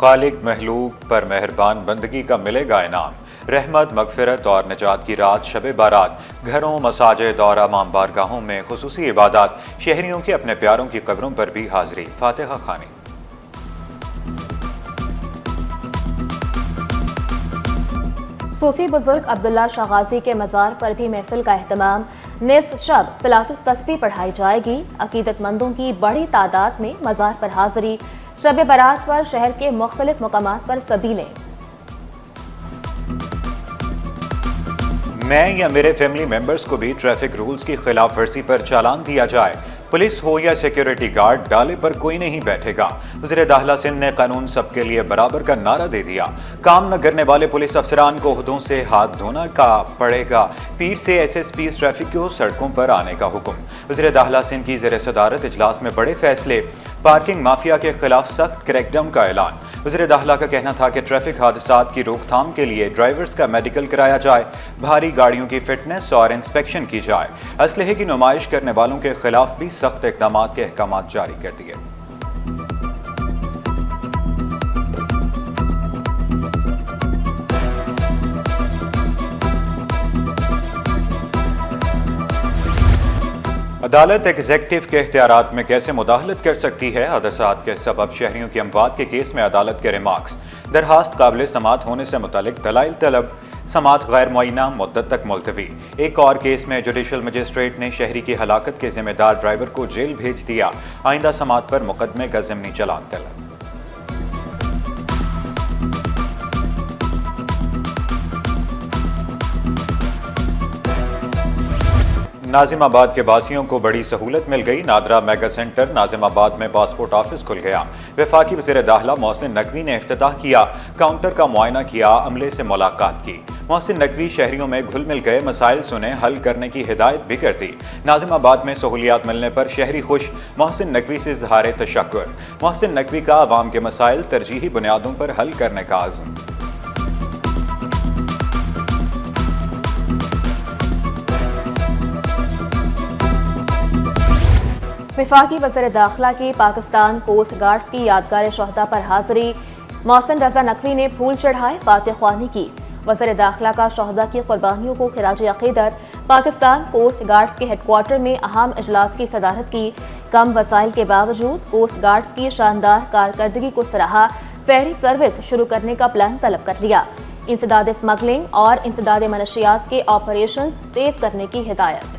खालिक महलूक पर मेहरबान बंदगी का मिलेगा इनाम। रहमत, मगफिरत और निजात की रात शब बारात। घरों, मसाजिद और इमाम बारगाहों में खुसूसी इबादत। शहरियों की अपने प्यारों की कब्रों पर भी हाजिरी। फातिहा खानी। सूफी बुजुर्ग अब्दुल्ला शाह गाजी के मज़ार पर भी महफिल का एहतमाम। निस्फ शब सलातुत तस्बीह पढ़ाई जाएगी। अकीदतमंदों की बड़ी तादाद में मज़ार पर हाजिरी। शब बारात पर शहर के मुख्तलिफ मकामात पर सबीलें। मैं या मेरे फैमिली मेंबर्स को भी ट्रैफिक रूल्स की खिलाफ वर्जी पर चालान दिया जाए। पुलिस हो या सिक्योरिटी गार्ड, डाले पर कोई नहीं बैठेगा। वज़ीर दाखिला सिंध ने कानून सबके लिए बराबर का नारा दे दिया। काम न करने वाले पुलिस अफसरान को ओहदों से हाथ धोना का पड़ेगा। पीर से SSPs ट्रैफिक को सड़कों पर आने का हुक्म। वज़ीर दाखिला सिंध की ज़ेर सदारत इजलास में बड़े फैसले। पार्किंग माफिया के खिलाफ सख्त क्रैकडाउन का ऐलान। वज़ीर दाखिला का कहना था कि ट्रैफिक हादसात की रोकथाम के लिए ड्राइवर्स का मेडिकल कराया जाए, भारी गाड़ियों की फिटनेस और इंस्पेक्शन की जाए। असलहे की नुमाइश करने वालों के खिलाफ भी सख्त इक़दाम के अहकाम जारी कर दिए। अदालत एग्जेक्टिव के इख्तियारात में कैसे मुदाखलत कर सकती है? हादसात के सबब शहरियों की अमवात के केस में अदालत के रिमार्क्स। दरखास्त काबिल समात होने से मुतालिक दलाइल तलब। समात गैर मुअय्यना मुद्दत तक मुलतवी। एक और केस में जुडिशल मजिस्ट्रेट ने शहरी की हलाकत के जिम्मेदार ड्राइवर को जेल भेज दिया। आइंदा समात पर मुकदमे का ज़िमनी चालान तलब। नाजिमाबाद के बासियों को बड़ी सहूलत मिल गई। नादरा मेगा सेंटर नाजिमाबाद में पासपोर्ट ऑफिस खुल गया। वफाकी वज़ीर दाखिला मोहसिन नकवी ने इफ्तिताह किया। काउंटर का मुआयना किया, अमले से मुलाकात की। मोहसिन नकवी शहरियों में घुल मिल गए, मसाइल सुने, हल करने की हिदायत भी कर दी। नाजिमाबाद में सहूलियात मिलने पर शहरी खुश। मोहसिन नकवी से इज़हार तशक्कुर। मोहसिन नकवी का अवाम के मसाइल तरजीही बुनियादों पर हल करने का आज़म। वफाकी वज़ीर दाखिला की पाकिस्तान कोस्ट गार्ड्स की यादगार शोहदा पर हाजिरी। मोहसिन रजा नकवी ने फूल चढ़ाए, फातिह ख्वानी की। वज़ीर दाखिला का शोहदा की कुर्बानियों को खिराज अकीदत। पाकिस्तान कोस्ट गार्ड्स के हेडक्वार्टर में अहम इजलास की सदारत की। कम वसाइल के बावजूद कोस्ट गार्ड्स की शानदार कारकर्दगी को सराहा। फेरी सर्विस शुरू करने का प्लान तलब कर लिया। इंसदाद स्मगलिंग और इंसदाद मनशियात के ऑपरेशन तेज करने की हिदायत।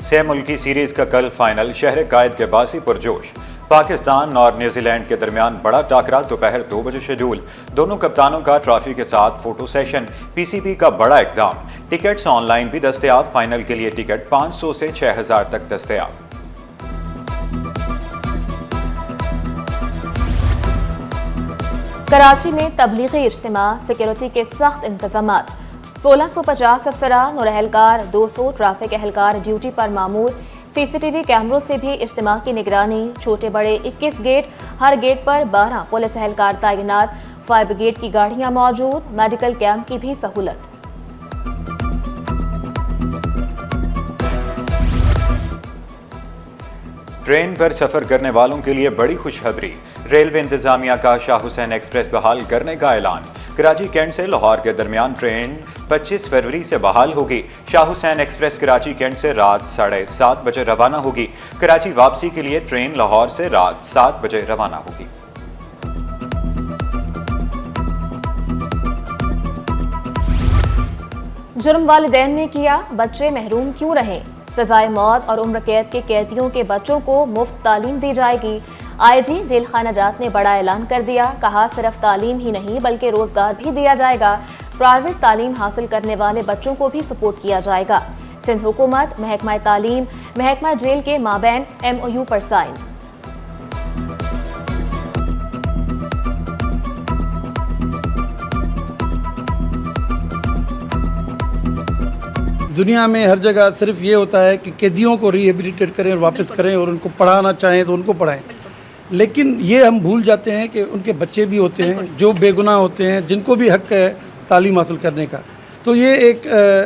छह मुल्की सीरीज का कल फाइनल। शहर कायद के बासी पुरजोश। पाकिस्तान और न्यूजीलैंड के दरमियान बड़ा टाकरा दोपहर 2 बजे शेड्यूल। दोनों कप्तानों का ट्रॉफी के साथ फोटो सेशन। PCB का बड़ा इकदाम। टिकट्स ऑनलाइन भी दस्तयाब। फाइनल के लिए टिकट 500 से 6000 तक दस्तयाब। कराची में तबलीगी इज्तिमा, सिक्योरिटी के सख्त इंतजामात। 1650 अफसरान और एहलकार, 200 ट्रैफिक एहलकार ड्यूटी पर मामूर। CCTV कैमरों से भी इज्तिमा की निगरानी। छोटे बड़े 21 गेट, हर गेट पर 12 पुलिस एहलकार तैनात। फायर ब्रिगेड की गाड़ियां मौजूद। मेडिकल कैंप की भी सहूलत। ट्रेन पर सफर करने वालों के लिए बड़ी खुशखबरी। रेलवे इंतजामिया का शाह हुसैन एक्सप्रेस बहाल करने का ऐलान। कराची कैंट से लाहौर के दरमियान ट्रेन 25 फरवरी से बहाल होगी। शाह हुसैन एक्सप्रेस कराची कैंट से रात 7:30 बजे रवाना होगी। कराची वापसी के लिए ट्रेन लाहौर से रात 7 बजे रवाना होगी। जुर्म वालिदैन ने किया, बच्चे महरूम क्यों रहें? सजाए मौत और उम्र कैद के कैदियों के बच्चों को मुफ्त तालीम दी जाएगी। IG जेल खाना जात ने बड़ा ऐलान कर दिया। कहा, सिर्फ तालीम ही नहीं बल्कि रोजगार भी दिया जाएगा। प्राइवेट तालीम हासिल करने वाले बच्चों को भी सपोर्ट किया जाएगा। सिंध हुकूमत, महकमा तालीम, महकमा जेल के माबैन MOU पर साइन। दुनिया में हर जगह सिर्फ ये होता है कि कैदियों को रिहेबिलिटेट करें और वापस करें और उनको पढ़ाना चाहें तो उनको पढ़ाएं, लेकिन ये हम भूल जाते हैं कि उनके बच्चे भी होते हैं जो बेगुनाह होते हैं, जिनको भी हक है तालीम हासिल करने का। तो ये एक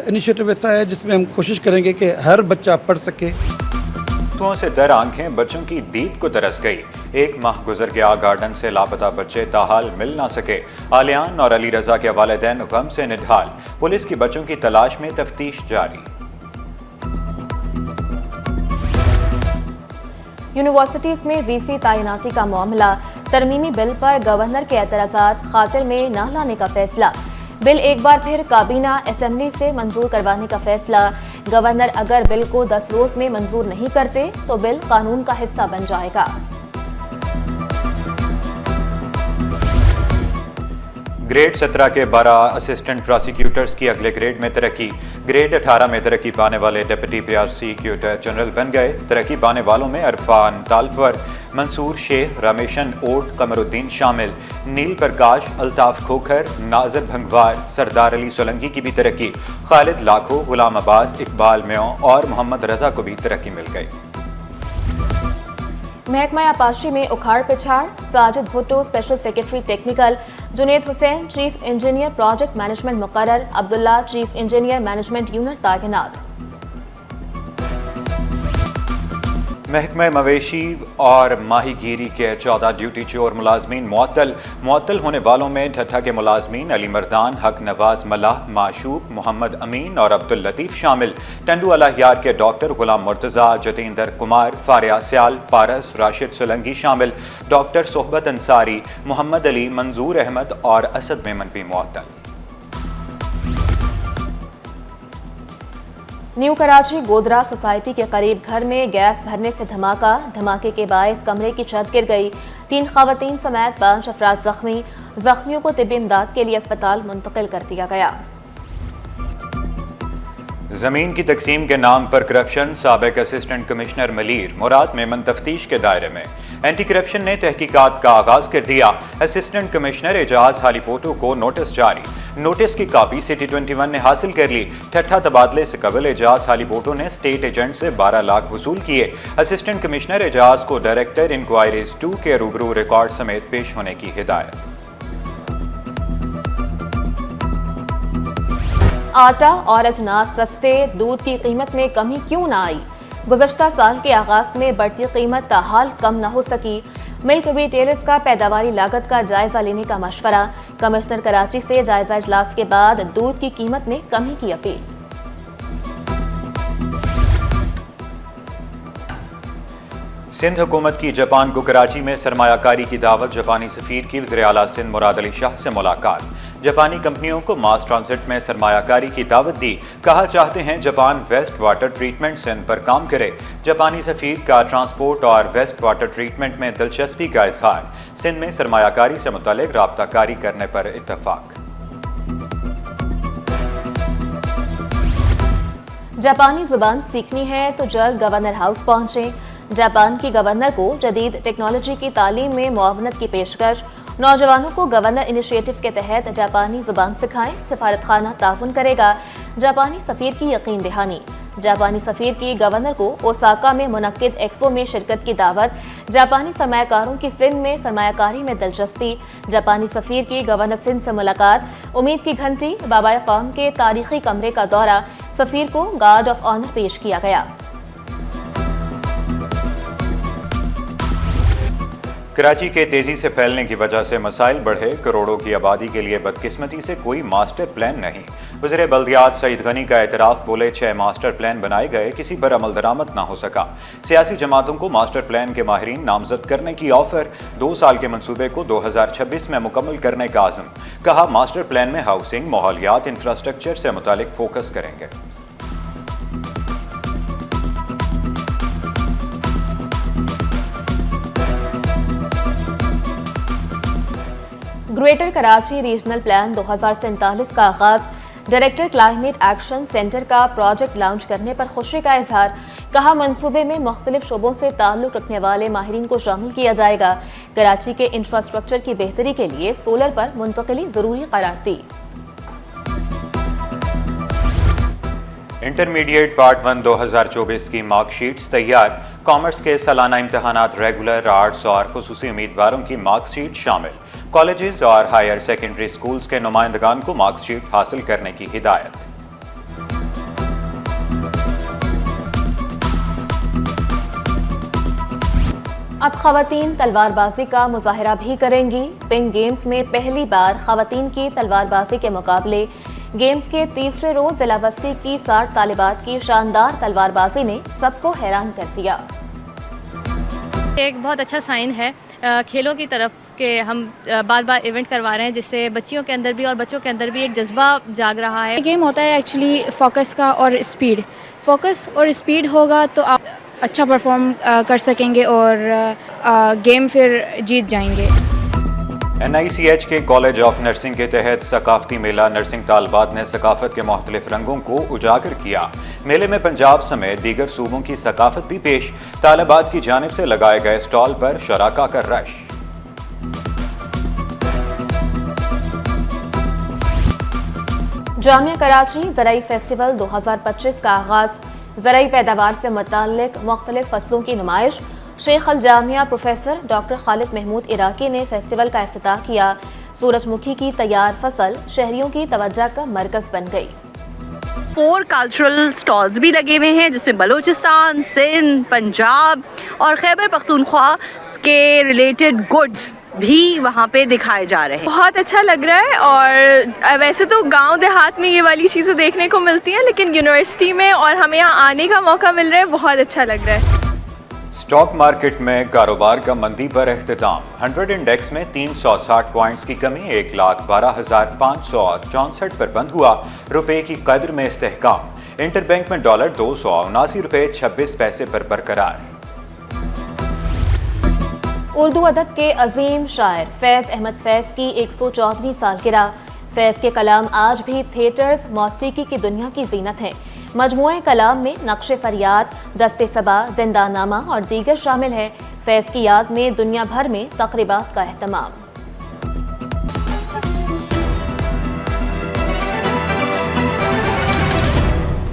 इनिशिएटिव ऐसा है जिसमें हम कोशिश करेंगे कि हर बच्चा पढ़ सके। से तर आंखें बच्चों की दीद को तरस गई। 1 माह गुजर गया, गार्डन से लापता बच्चे ताहाल मिल ना सके। आलियान और अली रजा के वालिदैन गम से निढाल। पुलिस की बच्चों की तलाश में तफ्तीश जारी। यूनिवर्सिटीज में वीसी तैनाती का मामला, तरमीमी बिल पर गवर्नर के एतराज़ात खातिर में न लाने का फैसला। बिल एक बार फिर काबीना असेंबली से मंजूर करवाने का फैसला। गवर्नर अगर बिल को 10 रोज में मंजूर नहीं करते तो बिल कानून का हिस्सा बन जाएगा। ग्रेड 17 के 12 असिस्टेंट प्रोसिक्यूटर्स की अगले ग्रेड में तरक्की। ग्रेड 18 में तरक्की पाने वाले डिप्टी प्रोसिक्यूटर जनरल बन गए। तरक्की पाने वालों में अरफान तालवर, मंसूर शेख, रमेशन ओट, कमरुद्दीन शामिल। नील प्रकाश, अल्ताफ खोखर, नाजर भंगवार, सरदार अली सोलंकी की भी तरक्की। खालिद लाखो, गुलाम अब्बास, इकबाल म्यों और मोहम्मद रजा को भी तरक्की मिल गई। महकमा आपाशी में उखाड़ पिछाड़, Sajid Bhutto special secretary technical, Junaid Hussain chief engineer project management मुकर्रर, Abdullah chief engineer management unit तैनात। महकमा मवेशी और माहीगीरी के 14 ड्यूटी चोर मुलाजमीन मुअत्तल होने वालों में ठट्ठा के मुलाजमीन अली मर्दान, हक नवाज मलाह, माशूक, मोहम्मद अमीन और अब्दुल लतीफ शामिल। टंडू अलाहियार के डॉक्टर गुलाम मुर्तज़ा, जतेंद्र कुमार, फारिया स्याल, पारस, राशिद सोलंकी शामिल। डॉक्टर सोहबत अंसारी, मोहम्मद अली, मंजूर अहमद और असद मेमन भी मुअत्तल। न्यू कराची गोदरा सोसाइटी के करीब घर में गैस भरने से धमाका। धमाके के बायस कमरे की छत गिर गई। 3 खवातीन समेत 5 अफराद जख्मी। जख्मियों को तिब्बी इमदाद के लिए अस्पताल मुंतकिल कर दिया गया। जमीन की तकसीम के नाम पर करप्शन, साबिक असिस्टेंट कमिश्नर मलीर मुराद मेमन तफ्तीश के दायरे में। एंटी करप्शन ने तहकीकात का आगाज कर दिया। असिस्टेंट कमिश्नर एजाज हालीपोटो को नोटिस जारी। नोटिस की कापी सिटी 21 ने हासिल कर ली। ठट्ठा तबादले से कबल एजाज हालीपोटो ने स्टेट एजेंट से 12 लाख वसूल किए। असिस्टेंट कमिश्नर एजाज को डायरेक्टर इंक्वायरीज 2 के रूबरू रिकॉर्ड समेत पेश होने की हिदायत। आटा और अजनास सस्ते, दूध की कीमत में कमी क्यों न आई? गुज़श्ता साल के आगाज में बढ़ती कीमत ताहाल कम न हो सकी। मिल्क रिटेलर्स का पैदावारी लागत का जायजा लेने का मशवरा। कमिश्नर कराची से जायजा इजलास के बाद दूध की कीमत में कमी की अपील। सिंध हुकूमत की जापान को कराची में सरमायाकारी की दावत। जापानी सफीर की वज़ीर आला सिंध मुराद अली शाह से मुलाकात। जापानी कंपनियों को मास ट्रांसिट में सरमायाकारी की दावत दी। कहा चाहते हैं Japan waste water treatment Sindh पर काम करे। जापानी सफीर का ट्रांसपोर्ट और वेस्ट वाटर ट्रीटमेंट में दिलचस्पी का इजहार। सिंध में सरमायाकारी से मुतालिक राब्ताकारी करने पर इत्तफाक। जापानी जुबान सीखनी है तो जल्द गवर्नर हाउस पहुंचे। जापान की गवर्नर को जदीद टेक्नोलॉजी की तालीम में मुआवनत की पेशकश। नौजवानों को गवर्नर इनिशिएटिव के तहत जापानी जुबान सिखाएं। सफारत खाना ताउन करेगा। जापानी सफीर की यकीन दहानी। जापानी सफीर की गवर्नर को ओसाका में मुनक्किद एक्सपो में शिरकत की दावत। जापानी सरमायाकारों की सिंध में सरमायाकारी में दिलचस्पी। जापानी सफीर की गवर्नर सिंध से मुलाकात। उम्मीद की घंटी, बाबा कौम के तारीखी कमरे का दौरा। सफीर को गार्ड ऑफ ऑनर पेश किया गया। कराची के तेजी से फैलने की वजह से मसाइल बढ़े। करोड़ों की आबादी के लिए बदकिस्मती से कोई मास्टर प्लान नहीं। वज़ीर बल्दियात सईद गनी का एतराफ़, बोले 6 मास्टर प्लान बनाए गए, किसी पर अमल दरामद ना हो सका। सियासी जमातों को मास्टर प्लान के माहिरीन नामजद करने की ऑफर। 2 साल के मंसूबे को 2026 में मुकम्मल करने का आज़म। कहा मास्टर प्लान में हाउसिंग, माहौलियात, इंफ्रास्ट्रक्चर से मुतालिक फोकस करेंगे। ग्रेटर कराची रीजनल प्लान 2047 का आगाज। डायरेक्टर क्लाइमेट एक्शन सेंटर का प्रोजेक्ट लॉन्च करने पर खुशी का इजहार। कहा मंसूबे में मुख्तलिफ शोबों से ताल्लुक रखने वाले माहिरीन को शामिल किया जाएगा। कराची के इंफ्रास्ट्रक्चर की बेहतरी के लिए सोलर पर मुंतकिली जरूरी करार दी। इंटरमीडिएट पार्ट 1 2024 की मार्कशीट्स तैयार। कॉमर्स के सालाना इम्तहानात रेगुलर, आर्ट्स और खुसूसी उम्मीदवारों की मार्कशीट शामिल। कॉलेजेस और हायर सेकेंडरी स्कूल्स के नुमाइंदगान को मार्कशीट हासिल करने की हिदायत। अब खवातीन तलवारबाजी का मुजाहरा भी करेंगी। पिंक गेम्स में पहली बार खवातीन की तलवारबाजी के मुकाबले गेम्स के तीसरे रोज जिला बस्ती की 60 तालिबात की शानदार तलवारबाजी ने सबको हैरान कर दिया। एक बहुत अच्छा साइन है खेलों की तरफ के हम बार बार इवेंट करवा रहे हैं, जिससे बच्चियों के अंदर भी और बच्चों के अंदर भी एक जज्बा जाग रहा है। गेम होता है एक्चुअली फोकस का और स्पीड। फोकस और स्पीड होगा तो आप अच्छा परफॉर्म कर सकेंगे और गेम फिर जीत जाएंगे। NICH के कॉलेज ऑफ नर्सिंग के तहत सकाफती मेला नर्सिंग तालबात ने सकाफत के मुख्तलिफ रंगों को उजागर किया। मेले में पंजाब समेत दीगर सूबों की सकाफत भी पेश। तालिबात की जानिब से लगाए गए स्टॉल पर शराका का रश। जामिया कराची ज़राई फेस्टिवल 2025 का आगाज़। ज़राई पैदावार से मुताल्लिक मुख्तलिफ फसलों की नुमाइश। शेख अल जामिया प्रोफेसर डॉक्टर खालिद महमूद इराकी ने फेस्टिवल का इफ्तिताह किया। सूरजमुखी की तैयार फसल शहरियों की तवज्जो का मरकज़ बन गई। 4 कल्चरल स्टॉल्स भी लगे हुए हैं, जिसमें बलूचिस्तान, सिंध, पंजाब और खैबर पख्तूनख्वा के रिलेटेड गुड्स भी वहाँ पे दिखाए जा रहे हैं। बहुत अच्छा लग रहा है। और वैसे तो गांव देहात में ये वाली चीज़ें देखने को मिलती हैं, लेकिन यूनिवर्सिटी में और हमें यहाँ आने का मौका मिल रहा है, बहुत अच्छा लग रहा है। स्टॉक मार्केट में कारोबार का मंदी पर एख्तिताम। 100 इंडेक्स में 360 पॉइंट्स की कमी 1,12,564 पर बंद हुआ। रुपए की कदर में इस्तेहकाम। इंटरबैंक में डॉलर 279 रुपए 26 पैसे पर बरकरार। उर्दू अदब के अजीम शायर फैज़ अहमद फैज़ की 114वीं सालगिरह। फैज़ के कलाम आज भी थिएटर्स, मौसीकी की दुनिया की जीनत है। मजमूए कलाम में नक्श फरियाद, दस्ते सबा, जिंदानामा और दीगर शामिल है। फैज़ की याद में दुनिया भर में तकरीबात का एहतमाम।